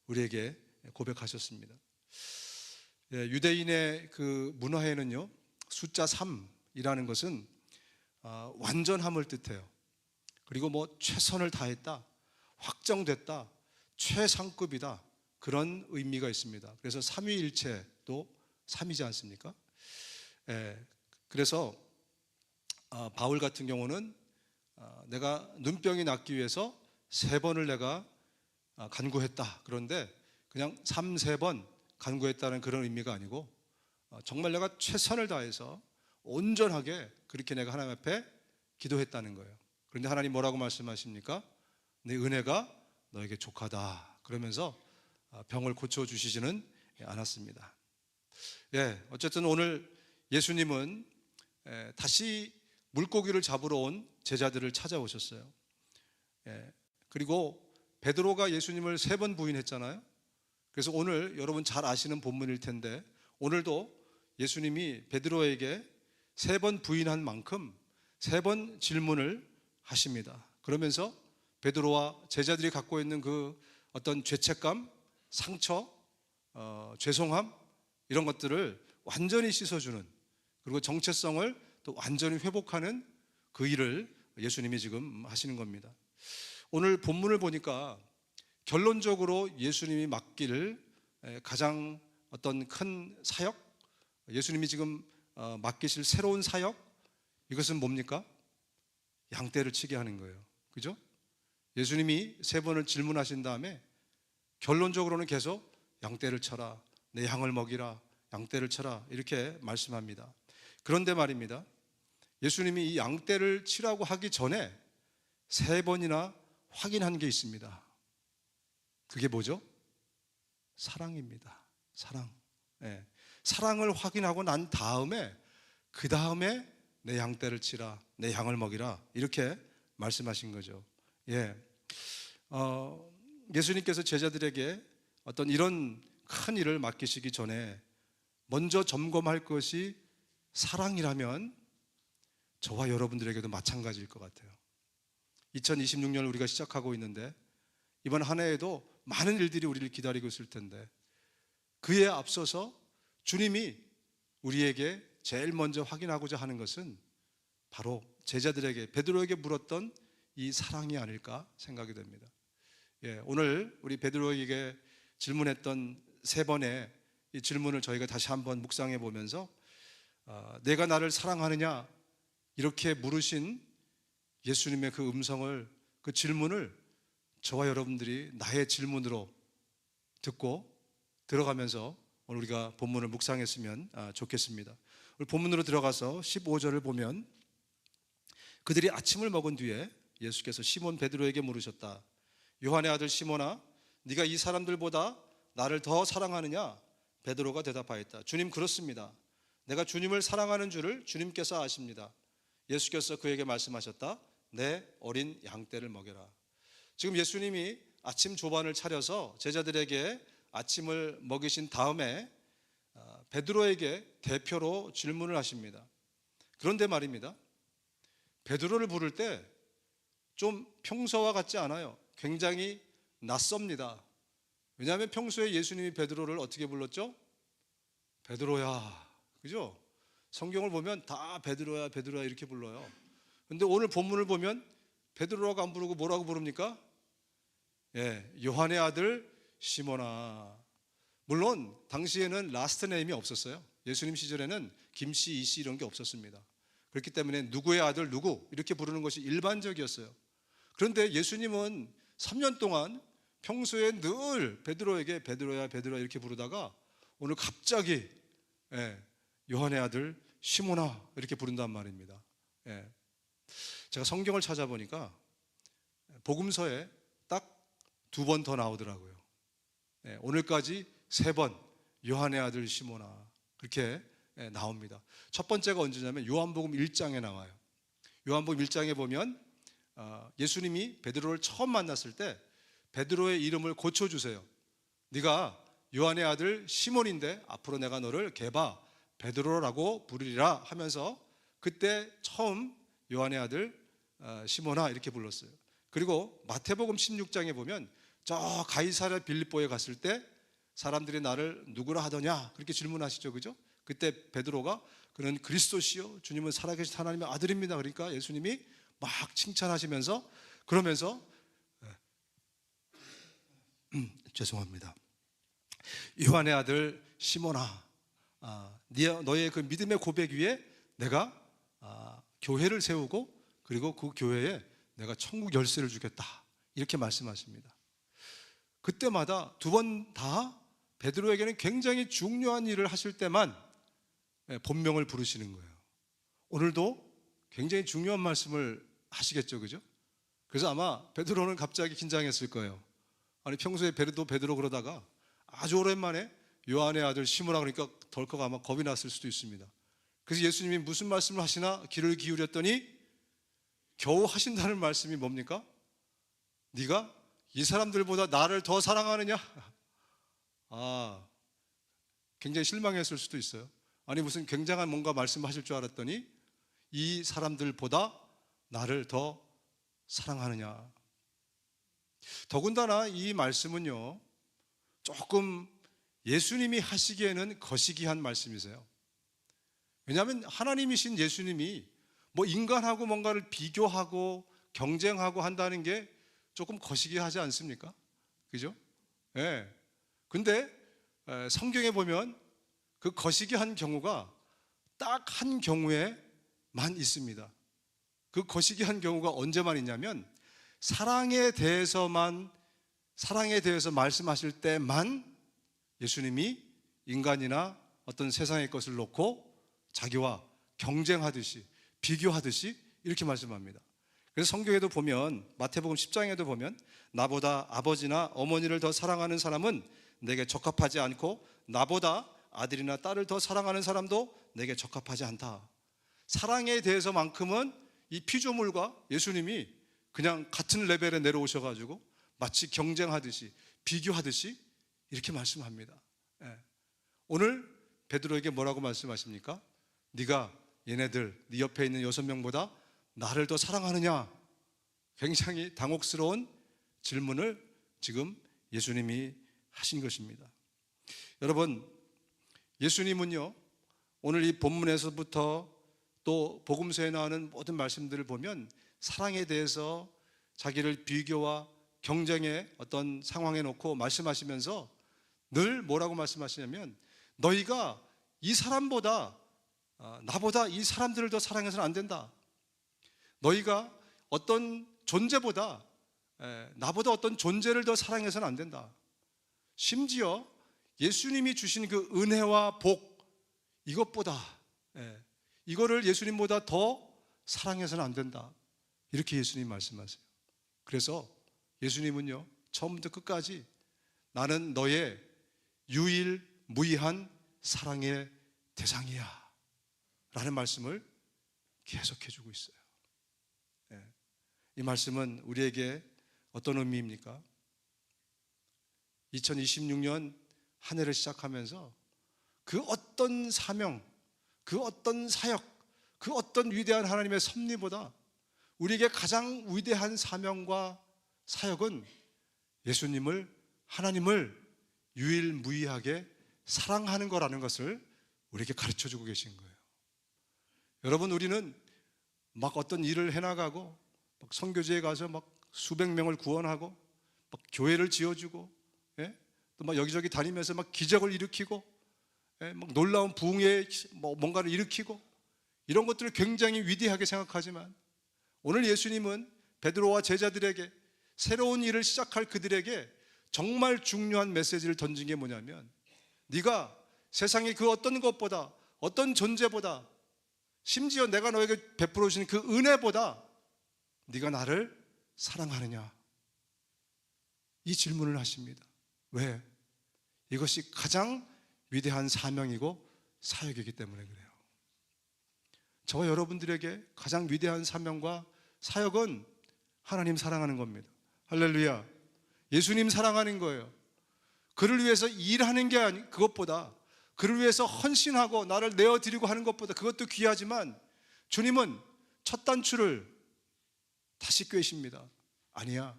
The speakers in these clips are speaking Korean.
우리에게 고백하셨습니다. 유대인의 그 문화에는요, 숫자 3이라는 것은 완전함을 뜻해요. 그리고 뭐 최선을 다했다, 확정됐다, 최상급이다, 그런 의미가 있습니다. 그래서 삼위일체도 3이지 않습니까? 그래서 바울 같은 경우는 내가 눈병이 낫기 위해서 3번을 내가 간구했다. 그런데 그냥 3, 3번 간구했다는 그런 의미가 아니고 정말 내가 최선을 다해서 온전하게 그렇게 내가 하나님 앞에 기도했다는 거예요. 그런데 하나님 뭐라고 말씀하십니까? 내 은혜가 너에게 족하다. 그러면서 병을 고쳐주시지는 않았습니다. 어쨌든 오늘 예수님은 다시 물고기를 잡으러 온 제자들을 찾아오셨어요. 그리고 베드로가 예수님을 3번 부인했잖아요. 그래서 오늘 여러분 잘 아시는 본문일 텐데 오늘도 예수님이 베드로에게 3번 부인한 만큼 3번 질문을 하십니다. 그러면서 베드로와 제자들이 갖고 있는 그 어떤 죄책감, 상처, 죄송함 이런 것들을 완전히 씻어주는, 그리고 정체성을 또 완전히 회복하는 그 일을 예수님이 지금 하시는 겁니다. 오늘 본문을 보니까 결론적으로 예수님이 맡길 가장 어떤 큰 사역, 예수님이 지금 맡기실 새로운 사역, 이것은 뭡니까? 양떼를 치게 하는 거예요. 그죠? 예수님이 3번을 질문하신 다음에 결론적으로는 계속 양떼를 쳐라, 내 양을 먹이라, 양떼를 쳐라, 이렇게 말씀합니다. 그런데 말입니다, 예수님이 이 양떼를 치라고 하기 전에 3번이나 확인한 게 있습니다. 그게 뭐죠? 사랑입니다. 사랑. 사랑을 확인하고 난 다음에 그 다음에 내 양떼를 치라, 내 양을 먹이라, 이렇게 말씀하신 거죠. 예수님께서 제자들에게 어떤 이런 큰 일을 맡기시기 전에 먼저 점검할 것이 사랑이라면 저와 여러분들에게도 마찬가지일 것 같아요. 2026년을 우리가 시작하고 있는데 이번 한 해에도 많은 일들이 우리를 기다리고 있을 텐데 그에 앞서서 주님이 우리에게 제일 먼저 확인하고자 하는 것은 바로 제자들에게, 베드로에게 물었던 이 사랑이 아닐까 생각이 됩니다. 오늘 우리 베드로에게 질문했던 3번의 이 질문을 저희가 다시 한번 묵상해 보면서 내가 나를 사랑하느냐 이렇게 물으신 예수님의 그 음성을, 그 질문을 저와 여러분들이 나의 질문으로 듣고 들어가면서 오늘 우리가 본문을 묵상했으면 좋겠습니다. 우리 본문으로 들어가서 15절을 보면 그들이 아침을 먹은 뒤에 예수께서 시몬 베드로에게 물으셨다. 요한의 아들 시몬아, 네가 이 사람들보다 나를 더 사랑하느냐? 베드로가 대답하였다. 주님, 그렇습니다. 내가 주님을 사랑하는 줄을 주님께서 아십니다. 예수께서 그에게 말씀하셨다. 내 어린 양떼를 먹여라. 지금 예수님이 아침 조반을 차려서 제자들에게 아침을 먹이신 다음에 베드로에게 대표로 질문을 하십니다. 그런데 말입니다, 베드로를 부를 때 좀 평소와 같지 않아요. 굉장히 낯섭니다. 왜냐하면 평소에 예수님이 베드로를 어떻게 불렀죠? 베드로야, 그죠? 성경을 보면 다 베드로야 베드로야 이렇게 불러요. 근데 오늘 본문을 보면 베드로라고 안 부르고 뭐라고 부릅니까? 요한의 아들 시몬아. 물론 당시에는 라스트 네임이 없었어요. 예수님 시절에는 김씨, 이씨 이런 게 없었습니다. 그렇기 때문에 누구의 아들 누구 이렇게 부르는 것이 일반적이었어요. 그런데 예수님은 3년 동안 평소에 늘 베드로에게 베드로야 베드로야 이렇게 부르다가 오늘 갑자기 요한의 아들 시몬아 이렇게 부른단 말입니다. 제가 성경을 찾아보니까 복음서에 딱 2번 더 나오더라고요. 오늘까지 3번 요한의 아들 시몬아 그렇게 나옵니다. 첫 번째가 언제냐면 요한복음 1장에 나와요. 요한복음 1장에 보면 예수님이 베드로를 처음 만났을 때 베드로의 이름을 고쳐주세요. 네가 요한의 아들 시몬인데 앞으로 내가 너를 게바 베드로라고 부르리라 하면서 그때 처음 요한의 아들 시몬아 이렇게 불렀어요. 그리고 마태복음 16장에 보면 저 가이사랴 빌립보에 갔을 때 사람들이 나를 누구라 하더냐 그렇게 질문하시죠, 그죠? 그때 베드로가 그는 그리스도시요 주님은 살아계신 하나님의 아들입니다. 그러니까 예수님이 막 칭찬하시면서 그러면서 죄송합니다. 요한의 아들 시몬아, 너의 그 믿음의 고백 위에 내가 교회를 세우고 그리고 그 교회에 내가 천국 열쇠를 주겠다 이렇게 말씀하십니다. 그때마다 두 번 다 베드로에게는 굉장히 중요한 일을 하실 때만 본명을 부르시는 거예요. 오늘도 굉장히 중요한 말씀을 하시겠죠, 그죠? 그래서 아마 베드로는 갑자기 긴장했을 거예요. 아니 평소에 베드로 그러다가 아주 오랜만에 요한의 아들 시몬아 그러니까 덜컥 아마 겁이 났을 수도 있습니다. 그래서 예수님이 무슨 말씀을 하시나 귀를 기울였더니 겨우 하신다는 말씀이 뭡니까? 네가 이 사람들보다 나를 더 사랑하느냐? 굉장히 실망했을 수도 있어요. 아니 무슨 굉장한 뭔가 말씀하실 줄 알았더니 이 사람들보다 나를 더 사랑하느냐? 더군다나 이 말씀은요 조금 예수님이 하시기에는 거시기한 말씀이세요. 왜냐하면 하나님이신 예수님이 뭐 인간하고 뭔가를 비교하고 경쟁하고 한다는 게 조금 거시기하지 않습니까? 그죠? 예. 근데 성경에 보면 그 거시기한 경우가 딱 한 경우에만 있습니다. 그 거시기한 경우가 언제만 있냐면 사랑에 대해서 말씀하실 때만 예수님이 인간이나 어떤 세상의 것을 놓고 자기와 경쟁하듯이 비교하듯이 이렇게 말씀합니다. 그래서 성경에도 보면 마태복음 10장에도 보면 나보다 아버지나 어머니를 더 사랑하는 사람은 내게 적합하지 않고 나보다 아들이나 딸을 더 사랑하는 사람도 내게 적합하지 않다. 사랑에 대해서만큼은 이 피조물과 예수님이 그냥 같은 레벨에 내려오셔가지고 마치 경쟁하듯이 비교하듯이 이렇게 말씀합니다. 오늘 베드로에게 뭐라고 말씀하십니까? 네가 얘네들 네 옆에 있는 6명보다 나를 더 사랑하느냐? 굉장히 당혹스러운 질문을 지금 예수님이 하신 것입니다. 여러분, 예수님은요 오늘 이 본문에서부터 또 복음서에 나오는 모든 말씀들을 보면 사랑에 대해서 자기를 비교와 경쟁의 어떤 상황에 놓고 말씀하시면서 늘 뭐라고 말씀하시냐면 너희가 이 사람보다 나보다 이 사람들을 더 사랑해서는 안 된다. 너희가 어떤 존재보다 나보다 어떤 존재를 더 사랑해서는 안 된다. 심지어 예수님이 주신 그 은혜와 복 이것보다 이거를 예수님보다 더 사랑해서는 안 된다. 이렇게 예수님 말씀하세요. 그래서 예수님은요 처음부터 끝까지 나는 너의 유일무이한 사랑의 대상이야 라는 말씀을 계속해 주고 있어요. 이 말씀은 우리에게 어떤 의미입니까? 2026년 한 해를 시작하면서 그 어떤 사명, 그 어떤 사역, 그 어떤 위대한 하나님의 섭리보다 우리에게 가장 위대한 사명과 사역은 예수님을, 하나님을 유일무이하게 사랑하는 거라는 것을 우리에게 가르쳐 주고 계신 거예요. 여러분, 우리는 막 어떤 일을 해나가고 막 선교지에 가서 막 수백 명을 구원하고 막 교회를 지어주고 또 막 여기저기 다니면서 막 기적을 일으키고 막 놀라운 부흥의 뭔가를 일으키고 이런 것들을 굉장히 위대하게 생각하지만 오늘 예수님은 베드로와 제자들에게 새로운 일을 시작할 그들에게 정말 중요한 메시지를 던진 게 뭐냐면 네가 세상의 그 어떤 것보다 어떤 존재보다 심지어 내가 너에게 베풀어 주신 그 은혜보다 네가 나를 사랑하느냐? 이 질문을 하십니다. 왜? 이것이 가장 위대한 사명이고 사역이기 때문에 그래요. 저와 여러분들에게 가장 위대한 사명과 사역은 하나님 사랑하는 겁니다. 할렐루야. 예수님 사랑하는 거예요. 그를 위해서 일하는 게 아니 그것보다 그를 위해서 헌신하고 나를 내어드리고 하는 것보다 그것도 귀하지만 주님은 첫 단추를 다시 꿰십니다. 아니야.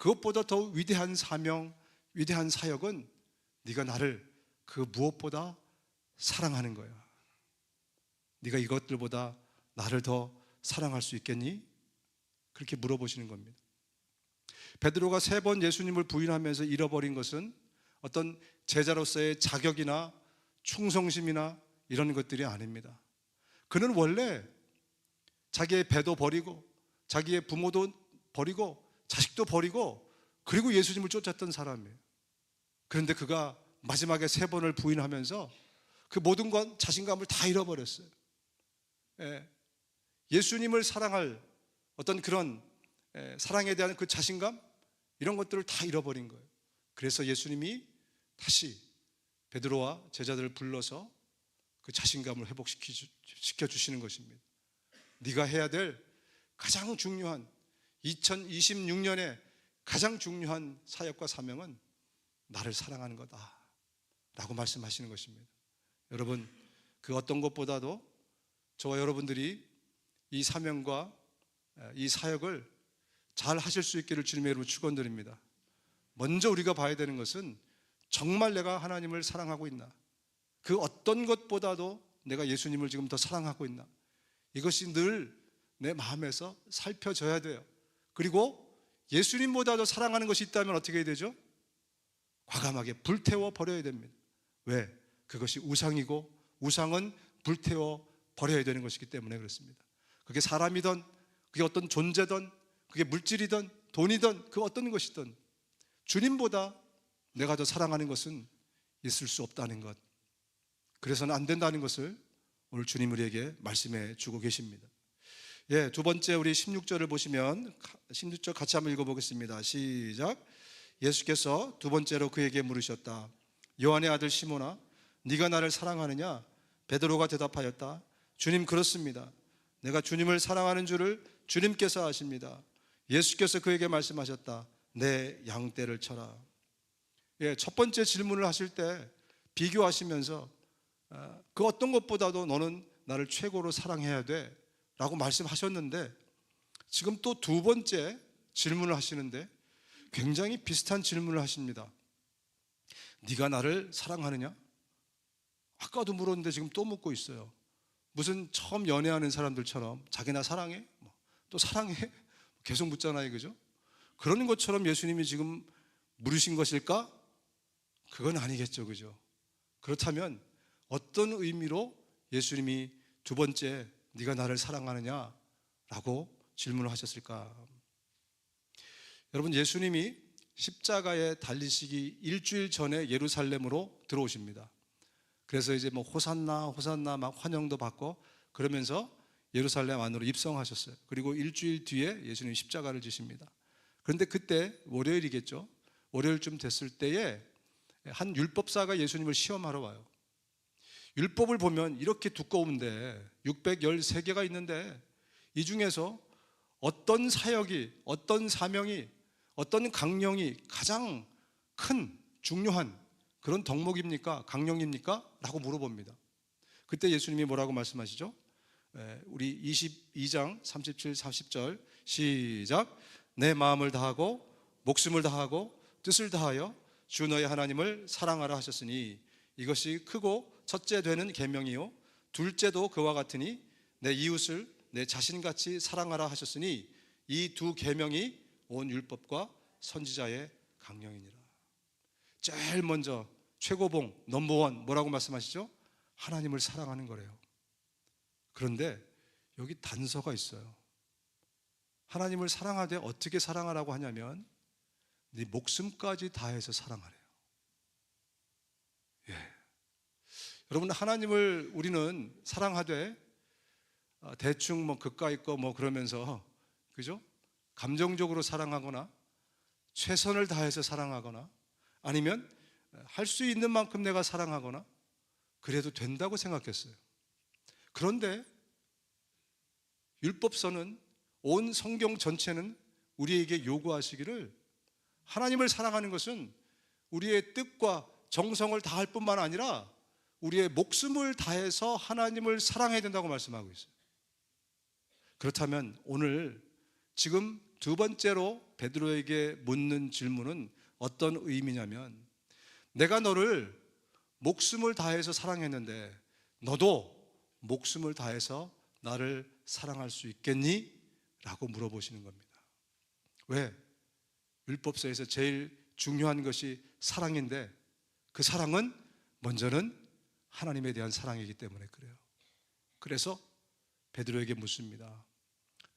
그것보다 더 위대한 사명, 위대한 사역은 네가 나를 그 무엇보다 사랑하는 거야. 네가 이것들보다 나를 더 사랑할 수 있겠니? 그렇게 물어보시는 겁니다. 베드로가 3번 예수님을 부인하면서 잃어버린 것은 어떤 제자로서의 자격이나 충성심이나 이런 것들이 아닙니다. 그는 원래 자기의 배도 버리고 자기의 부모도 버리고 자식도 버리고 그리고 예수님을 쫓았던 사람이에요. 그런데 그가 마지막에 3번을 부인하면서 그 모든 것 자신감을 다 잃어버렸어요. 예수님을 사랑할 어떤 그런 사랑에 대한 그 자신감 이런 것들을 다 잃어버린 거예요. 그래서 예수님이 다시 베드로와 제자들을 불러서 그 자신감을 회복시켜 주시는 것입니다. 네가 해야 될 가장 중요한 2026년에 가장 중요한 사역과 사명은 나를 사랑하는 거다 라고 말씀하시는 것입니다. 여러분, 그 어떤 것보다도 저와 여러분들이 이 사명과 이 사역을 잘 하실 수 있기를 주님의 이름으로 축원드립니다. 먼저 우리가 봐야 되는 것은 정말 내가 하나님을 사랑하고 있나, 그 어떤 것보다도 내가 예수님을 지금 더 사랑하고 있나, 이것이 늘 내 마음에서 살펴져야 돼요. 그리고 예수님보다도 사랑하는 것이 있다면 어떻게 해야 되죠? 과감하게 불태워 버려야 됩니다. 왜? 그것이 우상이고 우상은 불태워 버려야 되는 것이기 때문에 그렇습니다. 그게 사람이든 그게 어떤 존재든 그게 물질이든 돈이든 그 어떤 것이든 주님보다 내가 더 사랑하는 것은 있을 수 없다는 것, 그래서는 안 된다는 것을 오늘 주님 우리에게 말씀해 주고 계십니다. 두 번째 우리 16절을 보시면 16절 같이 한번 읽어보겠습니다. 시작. 예수께서 두 번째로 그에게 물으셨다. 요한의 아들 시몬아, 네가 나를 사랑하느냐? 베드로가 대답하였다. 주님, 그렇습니다. 내가 주님을 사랑하는 줄을 주님께서 아십니다. 예수께서 그에게 말씀하셨다. 내 양떼를 쳐라. 첫 번째 질문을 하실 때 비교하시면서 그 어떤 것보다도 너는 나를 최고로 사랑해야 돼 라고 말씀하셨는데, 지금 또 두 번째 질문을 하시는데 굉장히 비슷한 질문을 하십니다. 네가 나를 사랑하느냐? 아까도 물었는데 지금 또 묻고 있어요. 무슨 처음 연애하는 사람들처럼 자기 나 사랑해? 또 사랑해? 계속 묻잖아요, 그죠? 그런 것처럼 예수님이 지금 물으신 것일까? 그건 아니겠죠, 그죠? 그렇다면 어떤 의미로 예수님이 두 번째 네가 나를 사랑하느냐? 라고 질문을 하셨을까? 여러분, 예수님이 십자가에 달리시기 일주일 전에 예루살렘으로 들어오십니다. 그래서 이제 호산나 호산나 막 환영도 받고 그러면서 예루살렘 안으로 입성하셨어요. 그리고 일주일 뒤에 예수님이 십자가를 지십니다. 그런데 그때 월요일이겠죠. 월요일쯤 됐을 때에 한 율법사가 예수님을 시험하러 와요. 율법을 보면 이렇게 두꺼운데 613개가 있는데 이 중에서 어떤 사역이, 어떤 사명이, 어떤 강령이 가장 큰 중요한 그런 덕목입니까? 강령입니까? 라고 물어봅니다. 그때 예수님이 뭐라고 말씀하시죠? 우리 22장 37, 40절 시작. 내 마음을 다하고 목숨을 다하고 뜻을 다하여 주 너의 하나님을 사랑하라 하셨으니 이것이 크고 첫째 되는 계명이요 둘째도 그와 같으니 내 이웃을 내 자신같이 사랑하라 하셨으니 이 두 계명이 온 율법과 선지자의 강령이니라. 제일 먼저 최고봉 넘버원 뭐라고 말씀하시죠? 하나님을 사랑하는 거래요. 그런데 여기 단서가 있어요. 하나님을 사랑하되 어떻게 사랑하라고 하냐면 네 목숨까지 다해서 사랑하래요. 여러분, 하나님을 우리는 사랑하되 대충 그까이 거 그러면서, 그죠? 감정적으로 사랑하거나 최선을 다해서 사랑하거나 아니면 할 수 있는 만큼 내가 사랑하거나 그래도 된다고 생각했어요. 그런데 율법서는 온 성경 전체는 우리에게 요구하시기를 하나님을 사랑하는 것은 우리의 뜻과 정성을 다할 뿐만 아니라 우리의 목숨을 다해서 하나님을 사랑해야 된다고 말씀하고 있어요. 그렇다면 오늘 지금 두 번째로 베드로에게 묻는 질문은 어떤 의미냐면, 내가 너를 목숨을 다해서 사랑했는데 너도 목숨을 다해서 나를 사랑할 수 있겠니? 라고 물어보시는 겁니다. 왜? 율법서에서 제일 중요한 것이 사랑인데, 그 사랑은 먼저는 하나님에 대한 사랑이기 때문에 그래요. 그래서 베드로에게 묻습니다.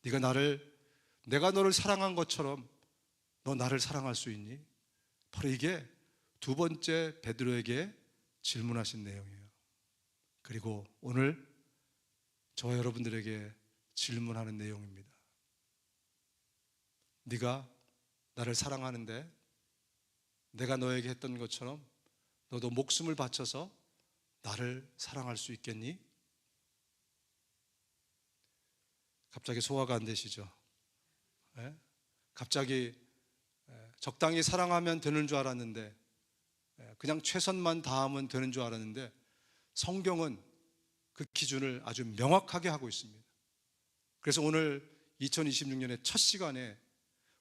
내가 너를 사랑한 것처럼 너 나를 사랑할 수 있니? 바로 이게 두 번째 베드로에게 질문하신 내용이에요. 그리고 오늘 저와 여러분들에게 질문하는 내용입니다. 네가 나를 사랑하는데 내가 너에게 했던 것처럼 너도 목숨을 바쳐서 나를 사랑할 수 있겠니? 갑자기 소화가 안 되시죠? 예? 갑자기 적당히 사랑하면 되는 줄 알았는데, 그냥 최선만 다하면 되는 줄 알았는데, 성경은 그 기준을 아주 명확하게 하고 있습니다. 그래서 오늘 2026년의 첫 시간에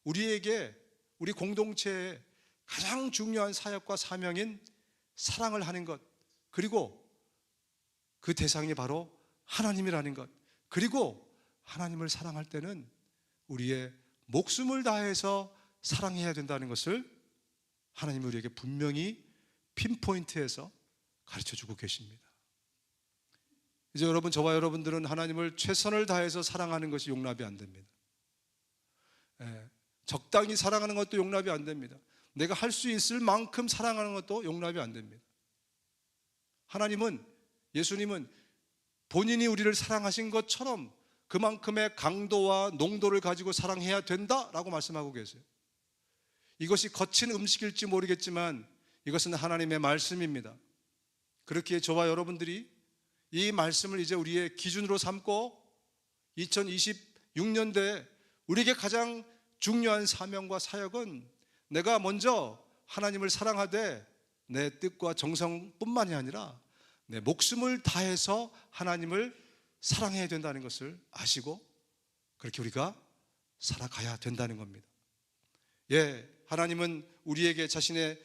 우리에게, 우리 공동체의 가장 중요한 사역과 사명인 사랑을 하는 것, 그리고 그 대상이 바로 하나님이라는 것, 그리고 하나님을 사랑할 때는 우리의 목숨을 다해서 사랑해야 된다는 것을 하나님이 우리에게 분명히 핀포인트해서 가르쳐주고 계십니다. 이제 여러분, 저와 여러분들은 하나님을 최선을 다해서 사랑하는 것이 용납이 안 됩니다. 적당히 사랑하는 것도 용납이 안 됩니다. 내가 할 수 있을 만큼 사랑하는 것도 용납이 안 됩니다. 하나님은, 예수님은 본인이 우리를 사랑하신 것처럼 그만큼의 강도와 농도를 가지고 사랑해야 된다라고 말씀하고 계세요. 이것이 거친 음식일지 모르겠지만 이것은 하나님의 말씀입니다. 그렇기에 저와 여러분들이 이 말씀을 이제 우리의 기준으로 삼고 2026년도에 우리에게 가장 중요한 사명과 사역은 내가 먼저 하나님을 사랑하되 내 뜻과 정성뿐만이 아니라 내 목숨을 다해서 하나님을 사랑해야 된다는 것을 아시고 그렇게 우리가 살아가야 된다는 겁니다. 하나님은 우리에게 자신의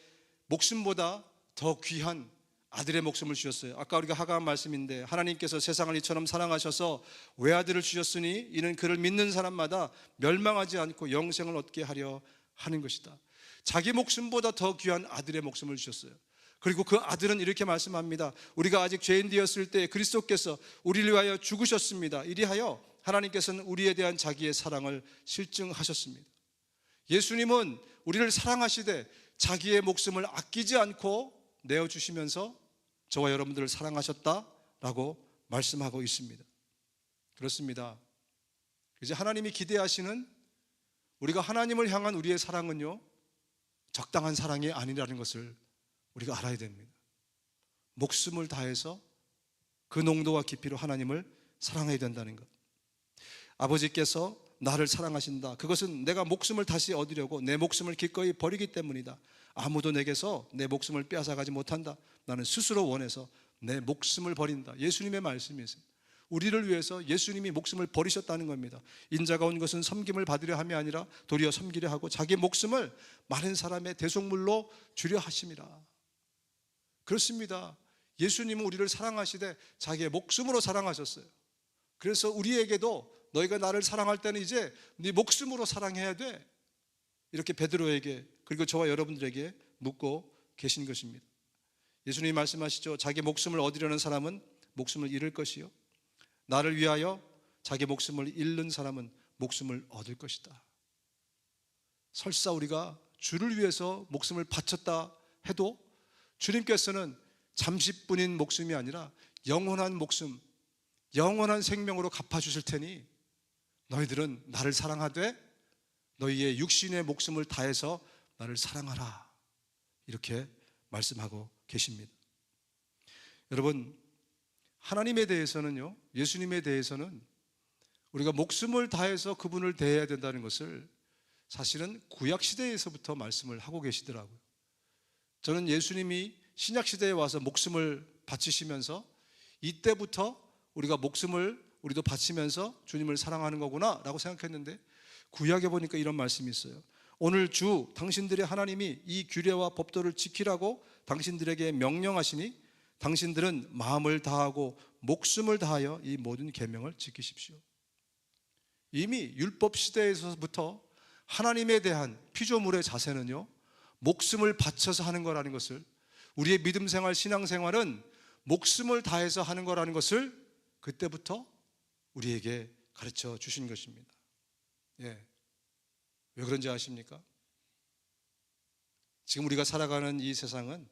목숨보다 더 귀한 아들의 목숨을 주셨어요. 아까 우리가 하가한 말씀인데, 하나님께서 세상을 이처럼 사랑하셔서 외아들을 주셨으니 이는 그를 믿는 사람마다 멸망하지 않고 영생을 얻게 하려 하는 것이다. 자기 목숨보다 더 귀한 아들의 목숨을 주셨어요. 그리고 그 아들은 이렇게 말씀합니다. 우리가 아직 죄인 되었을 때 그리스도께서 우리를 위하여 죽으셨습니다. 이리하여 하나님께서는 우리에 대한 자기의 사랑을 실증하셨습니다. 예수님은 우리를 사랑하시되 자기의 목숨을 아끼지 않고 내어주시면서 저와 여러분들을 사랑하셨다라고 말씀하고 있습니다. 그렇습니다. 이제 하나님이 기대하시는, 우리가 하나님을 향한 우리의 사랑은요, 적당한 사랑이 아니라는 것을 우리가 알아야 됩니다. 목숨을 다해서 그 농도와 깊이로 하나님을 사랑해야 된다는 것. 아버지께서 나를 사랑하신다. 그것은 내가 목숨을 다시 얻으려고 내 목숨을 기꺼이 버리기 때문이다. 아무도 내게서 내 목숨을 빼앗아가지 못한다. 나는 스스로 원해서 내 목숨을 버린다. 예수님의 말씀이세요. 우리를 위해서 예수님이 목숨을 버리셨다는 겁니다. 인자가 온 것은 섬김을 받으려 함이 아니라 도리어 섬기려 하고 자기 목숨을 많은 사람의 대속물로 주려 하심이라. 그렇습니다. 예수님은 우리를 사랑하시되 자기의 목숨으로 사랑하셨어요. 그래서 우리에게도 너희가 나를 사랑할 때는 이제 네 목숨으로 사랑해야 돼, 이렇게 베드로에게, 그리고 저와 여러분들에게 묻고 계신 것입니다. 예수님이 말씀하시죠. 자기 목숨을 얻으려는 사람은 목숨을 잃을 것이요, 나를 위하여 자기 목숨을 잃는 사람은 목숨을 얻을 것이다. 설사 우리가 주를 위해서 목숨을 바쳤다 해도 주님께서는 잠시뿐인 목숨이 아니라 영원한 목숨, 영원한 생명으로 갚아주실 테니 너희들은 나를 사랑하되 너희의 육신의 목숨을 다해서 나를 사랑하라, 이렇게 말씀하고 계십니다. 여러분, 하나님에 대해서는요, 예수님에 대해서는 우리가 목숨을 다해서 그분을 대해야 된다는 것을 사실은 구약시대에서부터 말씀을 하고 계시더라고요. 저는 예수님이 신약시대에 와서 목숨을 바치시면서 이때부터 우리가 목숨을 우리도 바치면서 주님을 사랑하는 거구나 라고 생각했는데, 구약에 보니까 이런 말씀이 있어요. 오늘 주 당신들의 하나님이 이 규례와 법도를 지키라고 당신들에게 명령하시니 당신들은 마음을 다하고 목숨을 다하여 이 모든 계명을 지키십시오. 이미 율법 시대에서부터 하나님에 대한 피조물의 자세는요, 목숨을 바쳐서 하는 거라는 것을, 우리의 믿음 생활, 신앙 생활은 목숨을 다해서 하는 거라는 것을 그때부터 우리에게 가르쳐 주신 것입니다. 예. 왜 그런지 아십니까? 지금 우리가 살아가는 이 세상은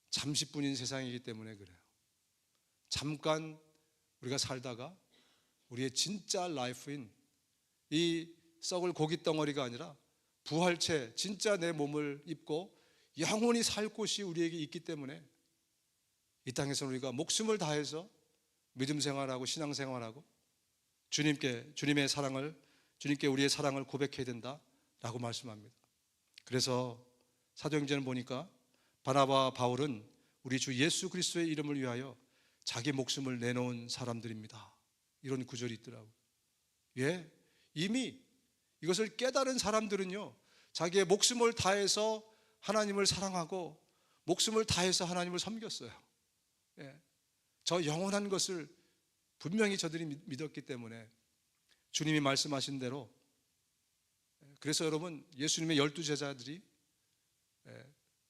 잠시뿐인 세상이기 때문에 그래요. 잠깐 우리가 살다가 우리의 진짜 라이프인 이 썩을 고기 덩어리가 아니라 부활체, 진짜 내 몸을 입고 영원히 살 곳이 우리에게 있기 때문에 이 땅에서 우리가 목숨을 다해서 믿음 생활하고 신앙 생활하고 주님의 사랑을, 주님께 우리의 사랑을 고백해야 된다라고 말씀합니다. 그래서 사도행전을 보니까 바나바와 바울은 우리 주 예수 그리스도의 이름을 위하여 자기 목숨을 내놓은 사람들입니다. 이런 구절이 있더라고요. 예, 이미 이것을 깨달은 사람들은요, 자기의 목숨을 다해서 하나님을 사랑하고 목숨을 다해서 하나님을 섬겼어요. 예, 저 영원한 것을 분명히 저들이 믿었기 때문에 주님이 말씀하신 대로, 그래서 여러분, 예수님의 12제자들이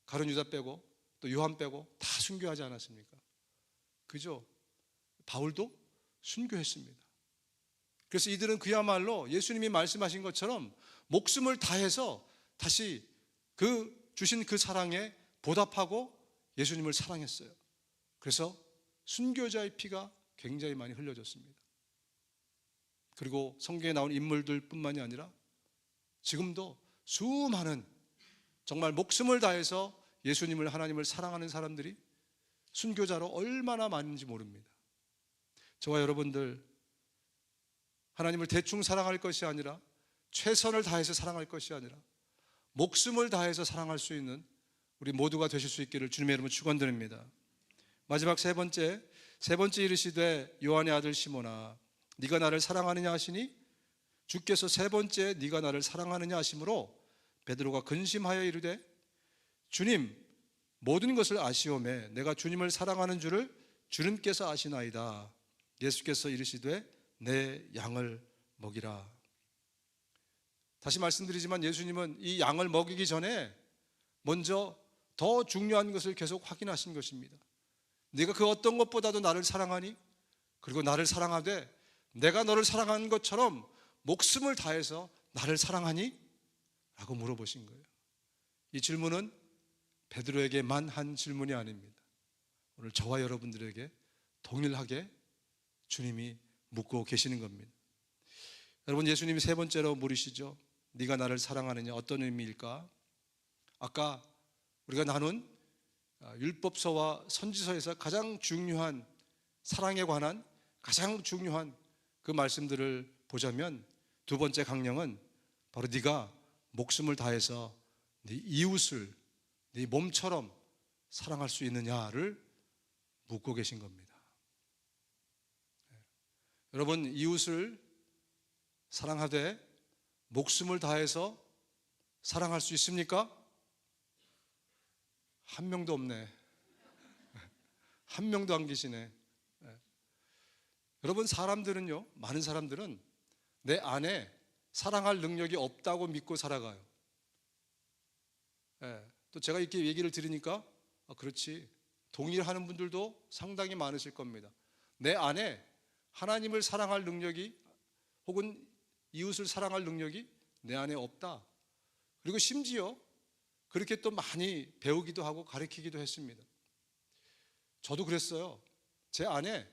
가룟 유다 빼고 또 요한 빼고 다 순교하지 않았습니까? 그죠? 바울도 순교했습니다. 그래서 이들은 그야말로 예수님이 말씀하신 것처럼 목숨을 다해서 다시 주신 그 사랑에 보답하고 예수님을 사랑했어요. 그래서 순교자의 피가 굉장히 많이 흘려졌습니다. 그리고 성경에 나온 인물들 뿐만이 아니라 지금도 수많은 정말 목숨을 다해서 예수님을, 하나님을 사랑하는 사람들이 순교자로 얼마나 많은지 모릅니다. 저와 여러분들, 하나님을 대충 사랑할 것이 아니라 최선을 다해서 사랑할 것이 아니라 목숨을 다해서 사랑할 수 있는 우리 모두가 되실 수 있기를 주님의 이름으로 축원드립니다. 마지막 세 번째 이르시되 요한의 아들 시몬아 네가 나를 사랑하느냐 하시니 주께서 세 번째 네가 나를 사랑하느냐 하심으로 베드로가 근심하여 이르되 주님 모든 것을 아시오매 내가 주님을 사랑하는 줄을 주님께서 아시나이다. 예수께서 이르시되 내 양을 먹이라. 다시 말씀드리지만 예수님은 이 양을 먹이기 전에 먼저 더 중요한 것을 계속 확인하신 것입니다. 네가 그 어떤 것보다도 나를 사랑하니? 그리고 나를 사랑하되 내가 너를 사랑하는 것처럼 목숨을 다해서 나를 사랑하니? 라고 물어보신 거예요. 이 질문은 베드로에게만 한 질문이 아닙니다. 오늘 저와 여러분들에게 동일하게 주님이 묻고 계시는 겁니다. 여러분, 예수님이 세 번째로 물으시죠. 네가 나를 사랑하느냐? 어떤 의미일까? 아까 우리가 나눈 율법서와 선지서에서 가장 중요한 사랑에 관한 가장 중요한 그 말씀들을 보자면 두 번째 강령은 바로 네가 목숨을 다해서 네 이웃을 네 몸처럼 사랑할 수 있느냐를 묻고 계신 겁니다. 여러분, 이웃을 사랑하되 목숨을 다해서 사랑할 수 있습니까? 한 명도 없네. 한 명도 안 계시네. 여러분, 사람들은요, 많은 사람들은 내 안에 사랑할 능력이 없다고 믿고 살아가요. 또 제가 이렇게 얘기를 들으니까 그렇지, 동의하는 분들도 상당히 많으실 겁니다. 내 안에 하나님을 사랑할 능력이 혹은 이웃을 사랑할 능력이 내 안에 없다. 그리고 심지어 그렇게 또 많이 배우기도 하고 가르치기도 했습니다. 저도 그랬어요. 제 안에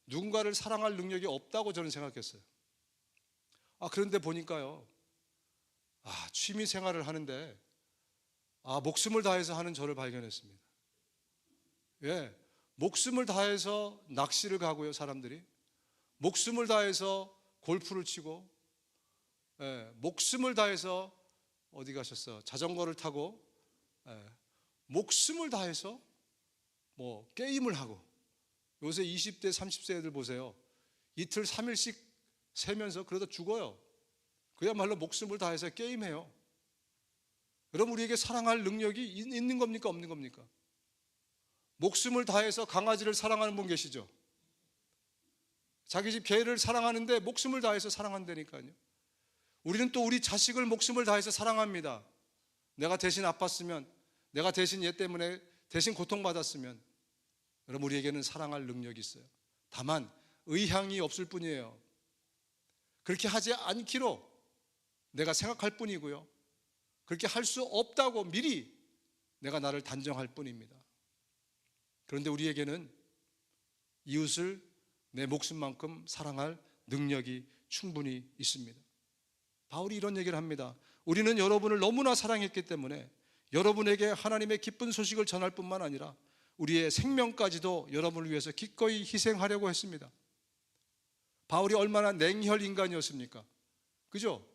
누군가를 사랑할 능력이 없다고 저는 생각했어요. 그런데 보니까요, 취미 생활을 하는데 목숨을 다해서 하는 저를 발견했습니다. 예, 목숨을 다해서 낚시를 가고요, 사람들이. 목숨을 다해서 골프를 치고, 목숨을 다해서 어디 가셨어? 자전거를 타고, 목숨을 다해서 뭐 게임을 하고. 요새 20대, 30세 애들 보세요. 이틀, 3일씩 세면서 그러다 죽어요. 그야말로 목숨을 다해서 게임해요. 여러분, 우리에게 사랑할 능력이 있는 겁니까? 없는 겁니까? 목숨을 다해서 강아지를 사랑하는 분 계시죠? 자기 집 개를 사랑하는데 목숨을 다해서 사랑한다니까요. 우리는 또 우리 자식을 목숨을 다해서 사랑합니다. 내가 대신 아팠으면, 내가 대신 얘 때문에 대신 고통받았으면, 여러분, 우리에게는 사랑할 능력이 있어요. 다만 의향이 없을 뿐이에요. 그렇게 하지 않기로 내가 생각할 뿐이고요, 그렇게 할 수 없다고 미리 내가 나를 단정할 뿐입니다. 그런데 우리에게는 이웃을 내 목숨만큼 사랑할 능력이 충분히 있습니다. 바울이 이런 얘기를 합니다. 우리는 여러분을 너무나 사랑했기 때문에 여러분에게 하나님의 기쁜 소식을 전할 뿐만 아니라 우리의 생명까지도 여러분을 위해서 기꺼이 희생하려고 했습니다. 바울이 얼마나 냉혈 인간이었습니까? 그죠?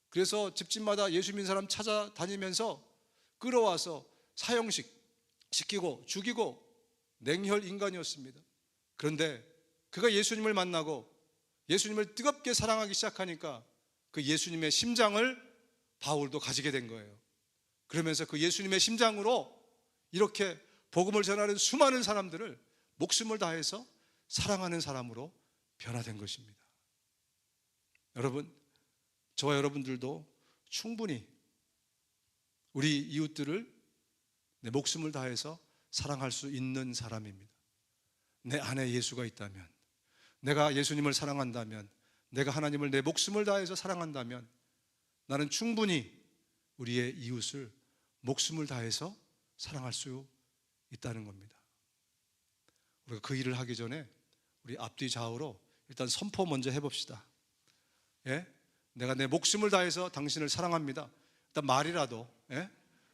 그래서 집집마다 예수 믿는 사람 찾아다니면서 끌어와서 사형식 시키고 죽이고 냉혈 인간이었습니다. 그런데 그가 예수님을 만나고 예수님을 뜨겁게 사랑하기 시작하니까 그 예수님의 심장을 바울도 가지게 된 거예요. 그러면서 그 예수님의 심장으로 이렇게 복음을 전하는 수많은 사람들을 목숨을 다해서 사랑하는 사람으로 변화된 것입니다. 여러분, 저와 여러분들도 충분히 우리 이웃들을 내 목숨을 다해서 사랑할 수 있는 사람입니다. 내 안에 예수가 있다면, 내가 예수님을 사랑한다면, 내가 하나님을 내 목숨을 다해서 사랑한다면 나는 충분히 우리의 이웃을 목숨을 다해서 사랑할 수 있다는 겁니다. 우리가 그 일을 하기 전에 우리 앞뒤 좌우로 일단 선포 먼저 해봅시다. 예? 내가 내 목숨을 다해서 당신을 사랑합니다. 일단 말이라도, 예?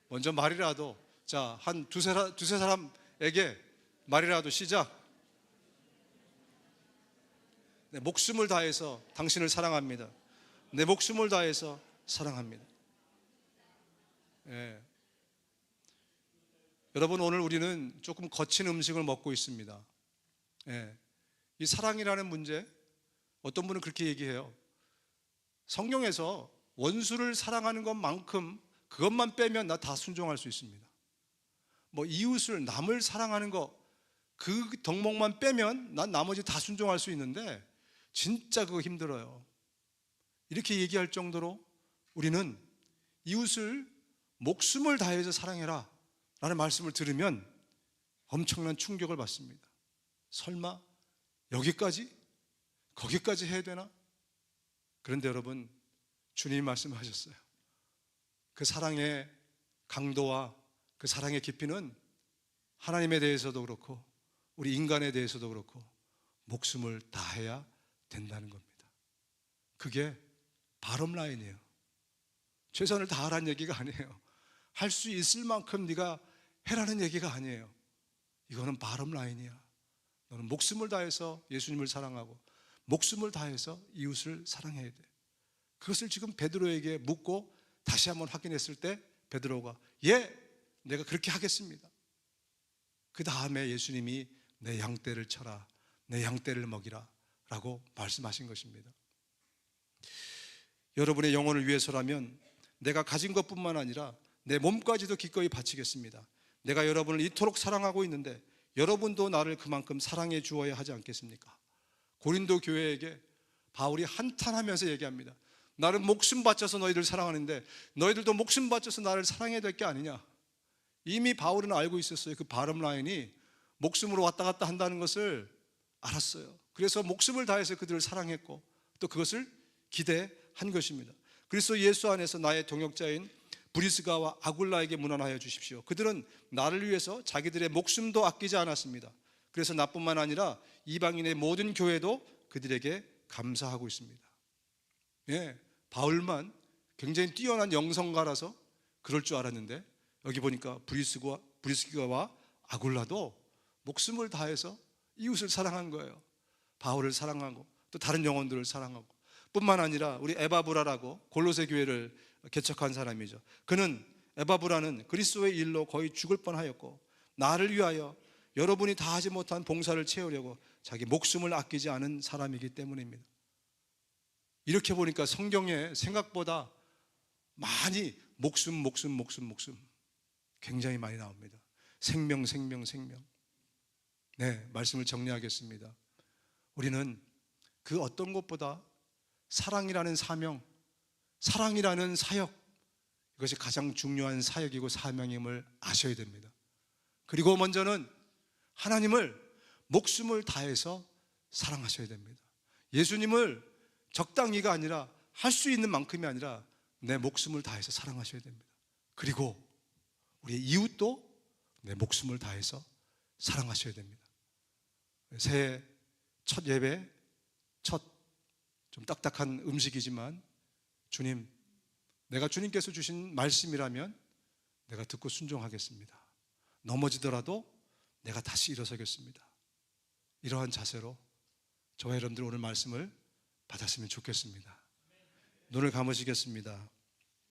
먼저 말이라도, 자, 한 두세 사람에게 말이라도 시작. 내 목숨을 다해서 당신을 사랑합니다. 내 목숨을 다해서 사랑합니다. 예. 여러분, 오늘 우리는 조금 거친 음식을 먹고 있습니다. 예. 이 사랑이라는 문제, 어떤 분은 그렇게 얘기해요. 성경에서 원수를 사랑하는 것만큼 그것만 빼면 나 다 순종할 수 있습니다. 뭐 이웃을, 남을 사랑하는 거, 그 덕목만 빼면 난 나머지 다 순종할 수 있는데 진짜 그거 힘들어요. 이렇게 얘기할 정도로 우리는 이웃을 목숨을 다해서 사랑해라 라는 말씀을 들으면 엄청난 충격을 받습니다. 설마 여기까지? 거기까지 해야 되나? 그런데 여러분, 주님이 말씀하셨어요. 그 사랑의 강도와 그 사랑의 깊이는 하나님에 대해서도 그렇고 우리 인간에 대해서도 그렇고 목숨을 다해야 된다는 겁니다. 그게 바럼 라인이에요. 최선을 다하라는 얘기가 아니에요. 할 수 있을 만큼 네가 해라는 얘기가 아니에요. 이거는 바럼 라인이야. 너는 목숨을 다해서 예수님을 사랑하고 목숨을 다해서 이웃을 사랑해야 돼. 그것을 지금 베드로에게 묻고 다시 한번 확인했을 때 베드로가 예, 내가 그렇게 하겠습니다. 그 다음에 예수님이 내 양떼를 쳐라, 내 양떼를 먹이라 라고 말씀하신 것입니다. 여러분의 영혼을 위해서라면 내가 가진 것뿐만 아니라 내 몸까지도 기꺼이 바치겠습니다. 내가 여러분을 이토록 사랑하고 있는데 여러분도 나를 그만큼 사랑해 주어야 하지 않겠습니까? 고린도 교회에게 바울이 한탄하면서 얘기합니다. 나는 목숨 바쳐서 너희들 사랑하는데 너희들도 목숨 바쳐서 나를 사랑해야 될 게 아니냐. 이미 바울은 알고 있었어요. 그 바람 라인이 목숨으로 왔다 갔다 한다는 것을 알았어요. 그래서 목숨을 다해서 그들을 사랑했고 또 그것을 기대한 것입니다. 그리스도 예수 안에서 나의 동역자인 브리스가와 아굴라에게 문안하여 주십시오. 그들은 나를 위해서 자기들의 목숨도 아끼지 않았습니다. 그래서 나뿐만 아니라 이방인의 모든 교회도 그들에게 감사하고 있습니다. 예, 바울만 굉장히 뛰어난 영성가라서 그럴 줄 알았는데 여기 보니까 브리스가와 아굴라도 목숨을 다해서 이웃을 사랑한 거예요. 바울을 사랑하고 또 다른 영혼들을 사랑하고 뿐만 아니라 우리 에바브라라고 골로새 교회를 개척한 사람이죠. 그는 에바브라는 그리스도의 일로 거의 죽을 뻔하였고 나를 위하여 여러분이 다 하지 못한 봉사를 채우려고 자기 목숨을 아끼지 않은 사람이기 때문입니다. 이렇게 보니까 성경에 생각보다 많이 목숨 굉장히 많이 나옵니다. 생명. 네, 말씀을 정리하겠습니다. 우리는 그 어떤 것보다 사랑이라는 사명, 사랑이라는 사역, 이것이 가장 중요한 사역이고 사명임을 아셔야 됩니다. 그리고 먼저는 하나님을 목숨을 다해서 사랑하셔야 됩니다. 예수님을 적당히가 아니라 할 수 있는 만큼이 아니라 내 목숨을 다해서 사랑하셔야 됩니다. 그리고 우리의 이웃도 내 목숨을 다해서 사랑하셔야 됩니다. 새해 첫 예배, 첫 좀 딱딱한 음식이지만 주님, 내가 주님께서 주신 말씀이라면 내가 듣고 순종하겠습니다. 넘어지더라도 내가 다시 일어서겠습니다. 이러한 자세로 저와 여러분들 오늘 말씀을 받았으면 좋겠습니다. 눈을 감으시겠습니다.